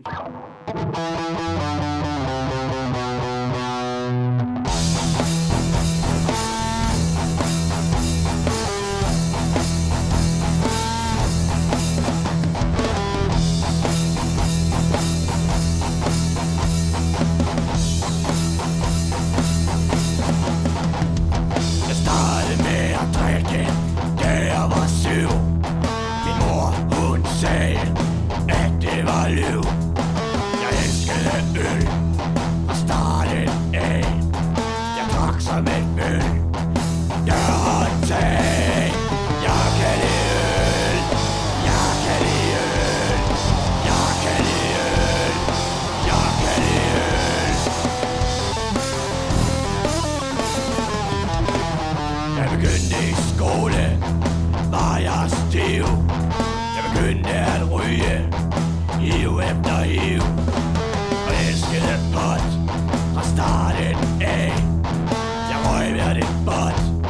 Jeg startede med at drikke, da jeg var 7. Min mor, hun sagde, at det var løv. Jeg elskede øl fra starten af. Jeg drak som et møl. Jeg har tag. Jeg kan lide øl. Jeg kan lide øl. Jeg kan lide øl. Jeg kan lide øl. Jeg begyndte i skole, var jeg stiv. Jeg begyndte at ryge, hiv efter hiv. Og elskede pot fra starten af. Jeg røg hver det pot.